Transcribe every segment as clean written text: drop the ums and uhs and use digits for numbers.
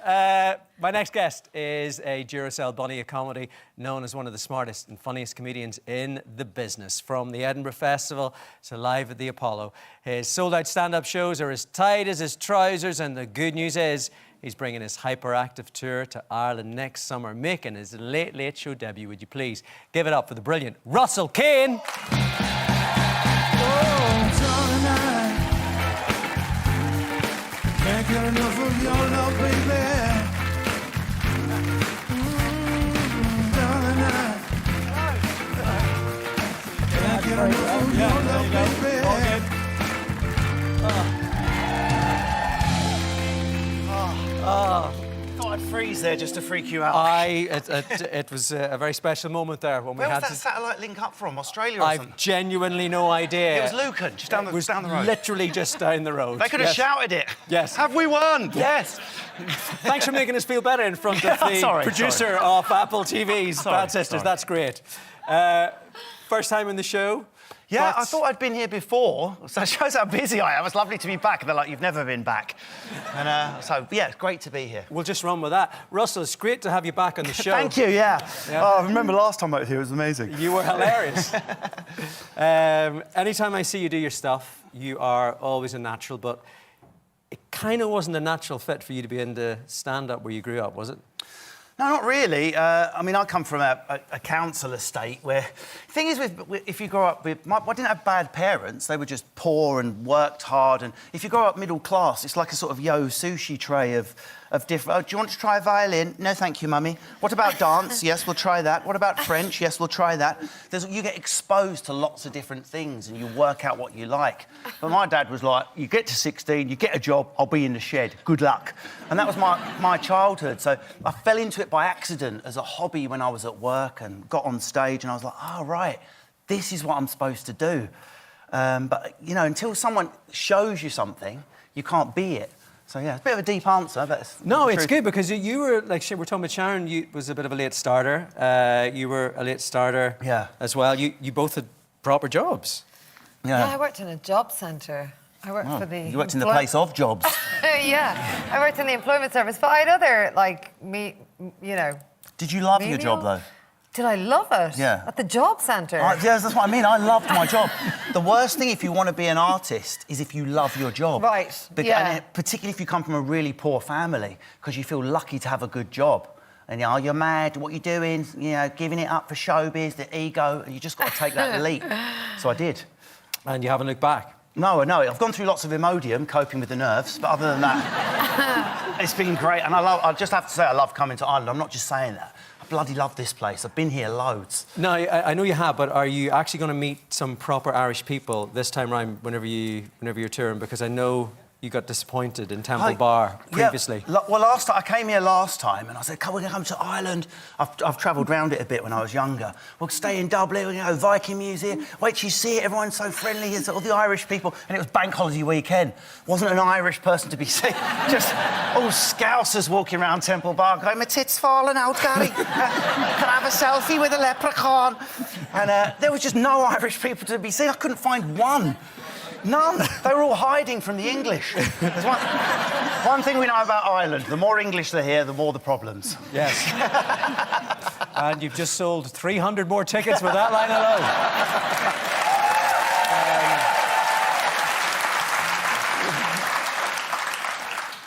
My next guest is a Duracell Bunny of comedy, known as one of the smartest and funniest comedians in the business. From the Edinburgh Festival to live at the Apollo, his sold-out stand-up shows are as tight as his trousers, and the good news is he's bringing his Hyperactive Tour to Ireland next summer, making his Late Late Show debut. Would you please give it up for the brilliant Russell Kane? Can't get enough of your love, baby. Darling, can't get enough of your love, baby. Thought I'd freeze there just to freak you out. It was a very special moment there when we Where had was that satellite link up from? Australia or something? I've genuinely no idea. It was Lucan, just down the road. Literally just down the road. They could have shouted it. Yes. Have we won? Yes. Thanks for making us feel better in front of the producer of Apple TV's Bad Sisters. That's great. First time in the show. Yeah, I thought I'd been here before, so it shows how busy I am. It's lovely to be back. And they're like, you've never been back. And so, yeah, it's great to be here. We'll just run with that. Russell, it's great to have you back on the show. Thank you, yeah. Oh, I remember last time I was here, it was amazing. You were hilarious. Anytime I see you do your stuff, you are always a natural, but it kind of wasn't a natural fit for you to be into stand-up where you grew up, was it? No, not really. I mean, I come from a council estate where... The thing is, if you grow up with... I didn't have bad parents. They were just poor and worked hard. And if you grow up middle class, it's like a sort of sushi tray of different... Oh, do you want to try violin? No, thank you, mummy. What about dance? Yes, we'll try that. What about French? Yes, we'll try that. You get exposed to lots of different things and you work out what you like. But my dad was like, you get to 16, you get a job, I'll be in the shed. Good luck. And that was my childhood. So I fell into it by accident as a hobby when I was at work and got on stage and I was like, oh, right, this is what I'm supposed to do. But, you know, until someone shows you something, you can't be it. So, yeah, it's a bit of a deep answer, but it's... No, it's good, because you were, like, we're talking about Sharon, you was a bit of a late starter. You were a late starter as well. You both had proper jobs. Yeah, I worked in a job centre. I worked for the... You worked in the place of jobs. Yeah, I worked in the employment service, but I had other, like, you know... Did you love your job, though? Did I love it? Yeah. At the job centre? Yes, that's what I mean. I loved my job. The worst thing if you want to be an artist is if you love your job. Right, And particularly if you come from a really poor family, because you feel lucky to have a good job. And, you know, you're mad, what you're doing, you know, giving it up for showbiz, the ego, and you just got to take that leap. So I did. And you haven't looked back? No, I've gone through lots of Imodium, coping with the nerves, but other than that, it's been great. And I just have to say I love coming to Ireland. I'm not just saying that. I bloody love this place. I've been here loads. No, I know you have, but are you actually going to meet some proper Irish people this time around whenever you're touring? Because I know you got disappointed in Temple Bar previously. Yeah, well, I came here last time and I said, we're going to come to Ireland. I've travelled round it a bit when I was younger. We'll stay in Dublin, you know, Viking Museum. Wait till you see it, everyone's so friendly. It's all the Irish people. And it was bank holiday weekend. Wasn't an Irish person to be seen. Just all scousers walking around Temple Bar going, my tits falling out, Gary. Can I have a selfie with a leprechaun? And there was just no Irish people to be seen. I couldn't find one. None. They were all hiding from the English. There's one thing we know about Ireland. The more English they're here, the more the problems. Yes. And you've just sold 300 more tickets with that line alone.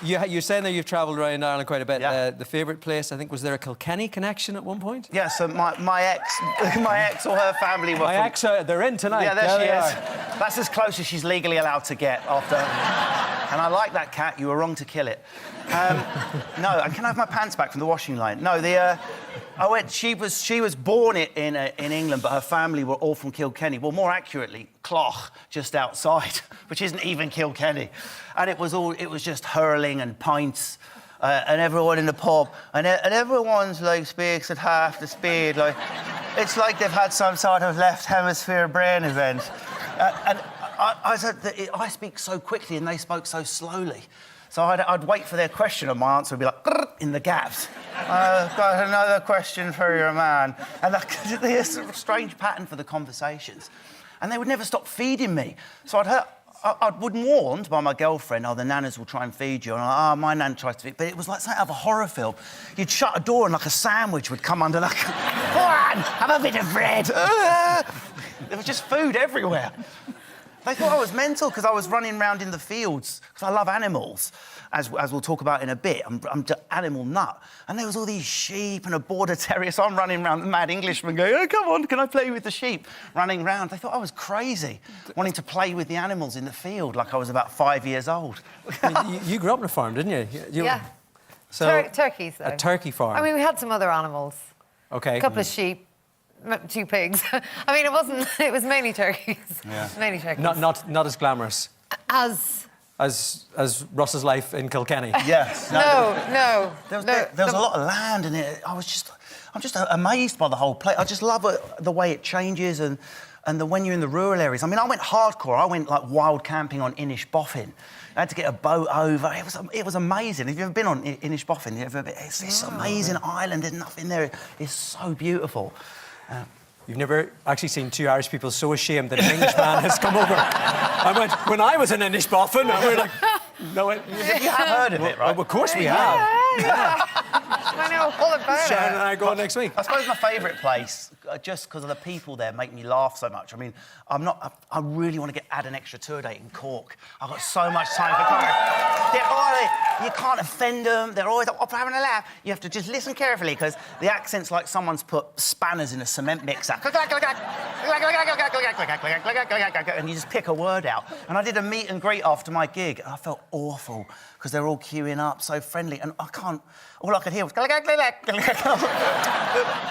You're saying that you've travelled around Ireland quite a bit. Yeah. The favourite place, I think, was there a Kilkenny connection at one point? Yeah, so my ex or her family were they're in tonight. Yeah, there she is. That's as close as she's legally allowed to get after... And I like that cat. You were wrong to kill it. No, and can I have my pants back from the washing line? No, she was born in England, but her family were all from Kilkenny. Well, more accurately, Clough, just outside, which isn't even Kilkenny. And it was just hurling and pints, and everyone in the pub, and everyone's like speaks at half the speed. Like it's like they've had some sort of left hemisphere brain event. And I said that I speak so quickly and they spoke so slowly. So I'd wait for their question and my answer would be like, in the gaps. I've got another question for your man. And there's a strange pattern for the conversations. And they would never stop feeding me. So I'd been warned by my girlfriend, the nanas will try and feed you. And I'm like, my nan tries to feed. But it was like something out of a horror film. You'd shut a door and like a sandwich would come under like, go on, have a bit of bread. There was just food everywhere. They thought I was mental because I was running around in the fields, because I love animals, as we'll talk about in a bit. I'm an animal nut. And there was all these sheep and a border terrier, so I'm running around, the mad Englishman going, oh, come on, can I play with the sheep? Running around. They thought I was crazy, wanting to play with the animals in the field like I was about 5 years old. I mean, you grew up on a farm, didn't you? Yeah. So, Turkeys, though. A turkey farm. I mean, we had some other animals. Okay. A couple of sheep. 2 pigs. I mean, it wasn't. It was mainly turkeys. Yeah. Mainly turkeys. Not as glamorous As Russ's life in Kilkenny. Yes. No. There was a lot of land in it. I'm just amazed by the whole place. I just love the way it changes and when you're in the rural areas. I mean, I went hardcore. I went like wild camping on Inishboffin. I had to get a boat over. It was amazing. Have you ever been on Inishboffin? It's this amazing island. There's nothing there. It's so beautiful. You've never actually seen 2 Irish people so ashamed that an Englishman has come over. I went, when I was in Inishboffin, and we're like, no, You have heard of it, right? Well, of course we have. Yeah. I know all about Sharon and it. I go next week. I suppose my favourite place, just because of the people there, make me laugh so much. I mean, I really want to add an extra tour date in Cork. I've got so much time for Cork. You can't offend them. They're always up having a laugh. You have to just listen carefully because the accent's like someone's put spanners in a cement mixer. And you just pick a word out. And I did a meet and greet after my gig, and I felt awful because they're all queuing up, so friendly, and all I could hear was...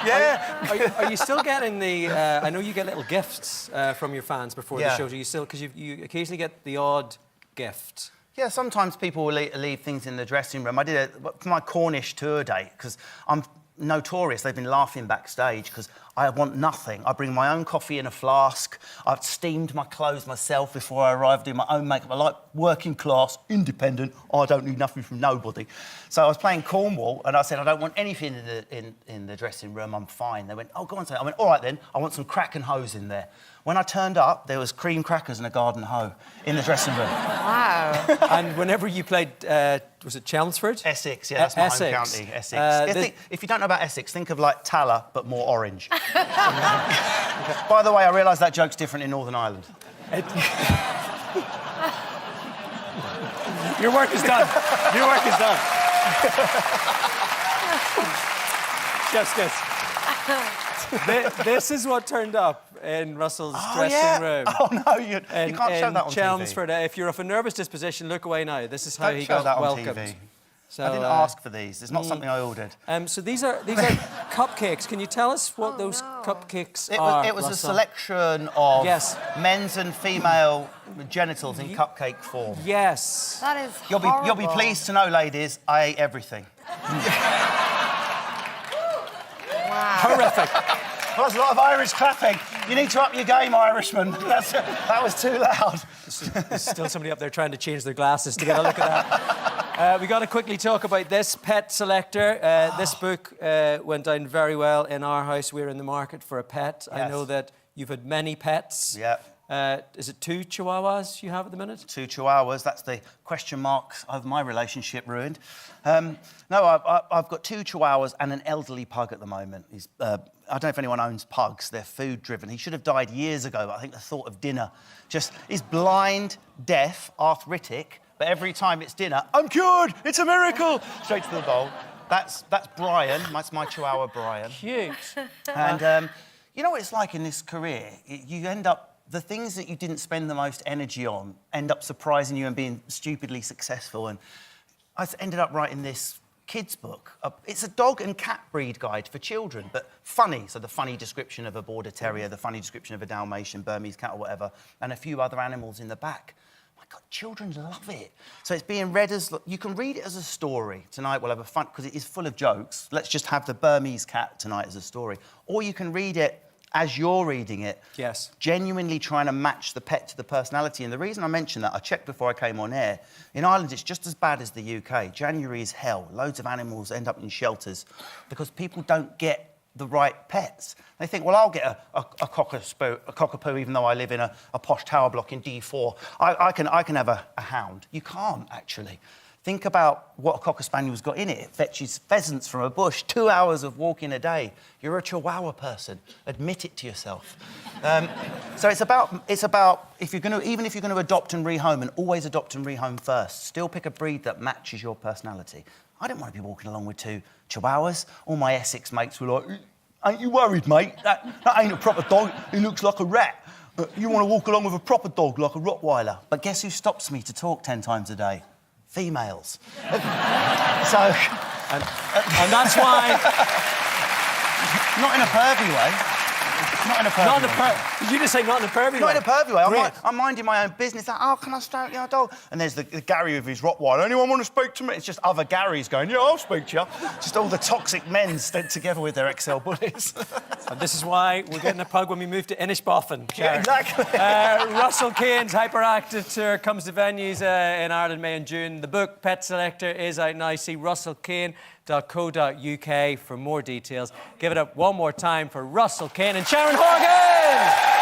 Yeah. Are you still getting the... I know you get little gifts from your fans before the show. Do you still... Because you occasionally get the odd gift. Yeah, sometimes people will leave things in the dressing room. I did for my Cornish tour date, because I'm notorious. They've been laughing backstage because I want nothing. I bring my own coffee in a flask. I've steamed my clothes myself before I arrive, do my own makeup. I like working class, independent. I don't need nothing from nobody. So I was playing Cornwall and I said, I don't want anything in the dressing room. I'm fine. They went, oh, go on, say. I went, all right then. I want some crack and hose in there. When I turned up, there was cream crackers and a garden hoe in the dressing room. Wow. And whenever you played, was it Chelmsford? Essex, yeah, that's my home county, Essex. If you don't know about Essex, think of like Tala, but more orange. By the way, I realise that joke's different in Northern Ireland. Your work is done. Your work is done. Chef's kiss. This is what turned up in Russell's dressing room. Oh, no, you can't show that on Chelmsford. TV. If you're of a nervous disposition, look away now. This is how Don't he show got that on welcomed. TV. So, I didn't ask for these. It's not something I ordered. So these are cupcakes. Can you tell us what those cupcakes are? It was a Russell? selection of Yes. men's and female genitals in cupcake form. Yes. That is You'll be pleased to know, ladies, I ate everything. Wow. Horrific. Well, there's a lot of Irish clapping. You need to up your game, Irishman. That was too loud. There's still somebody up there trying to change their glasses to get a look at that. We got to quickly talk about this pet selector. This book went down very well in our house. We're in the market for a pet. Yes. I know that you've had many pets. Yeah. Is it 2 chihuahuas you have at the minute? 2 chihuahuas. That's the question mark of my relationship ruined. No, I've got 2 chihuahuas and an elderly pug at the moment. I don't know if anyone owns pugs. They're food-driven. He should have died years ago, but I think the thought of dinner he's blind, deaf, arthritic, but every time it's dinner, I'm cured! It's a miracle! Straight to the bowl. That's Brian. That's my chihuahua, Brian. Cute. And you know what it's like in this career? You end up... The things that you didn't spend the most energy on end up surprising you and being stupidly successful. And I ended up writing this kids' book. It's a dog and cat breed guide for children, but funny. So the funny description of a border terrier, the funny description of a Dalmatian, Burmese cat or whatever, and a few other animals in the back. My God, children love it. So it's being read as... You can read it as a story. Tonight we'll have a fun... Because it is full of jokes. Let's just have the Burmese cat tonight as a story. Or you can read it as you're reading it, yes, genuinely trying to match the pet to the personality. And the reason I mention that, I checked before I came on air, in Ireland it's just as bad as the UK. January is hell. Loads of animals end up in shelters because people don't get the right pets. They think, well, I'll get a cockapoo, even though I live in a posh tower block in D4. I can have a hound. You can't, actually. Think about what a Cocker Spaniel's got in it. It fetches pheasants from a bush, 2 hours of walking a day. You're a Chihuahua person. Admit it to yourself. So it's about if you're going to, even if you're going to adopt and rehome, and always adopt and rehome first. Still pick a breed that matches your personality. I don't want to be walking along with 2 Chihuahuas. All my Essex mates were like, "Ain't you worried, mate? That ain't a proper dog. He looks like a rat. You want to walk along with a proper dog like a Rottweiler." But guess who stops me to talk 10 times a day? Females. And that's why... Not in a pervy way. Not in a pervy way. Did you just say not in a pervy way? Not in a pervy way. Great. I'm minding my own business. Like, oh, can I stroke your dog? And there's the Gary with his Rottweiler. Anyone want to speak to me? It's just other Garys going, yeah, I'll speak to you. Just all the toxic men stood together with their XL bullies. And this is why we're getting a pug when we move to Inishboffin. Yeah, exactly. Russell Kane's Hyperactive Tour comes to venues in Ireland, May and June. The book, Pet Selector, is out now. See russellkane.co.uk for more details. Give it up one more time for Russell Kane and Sharon Horgan!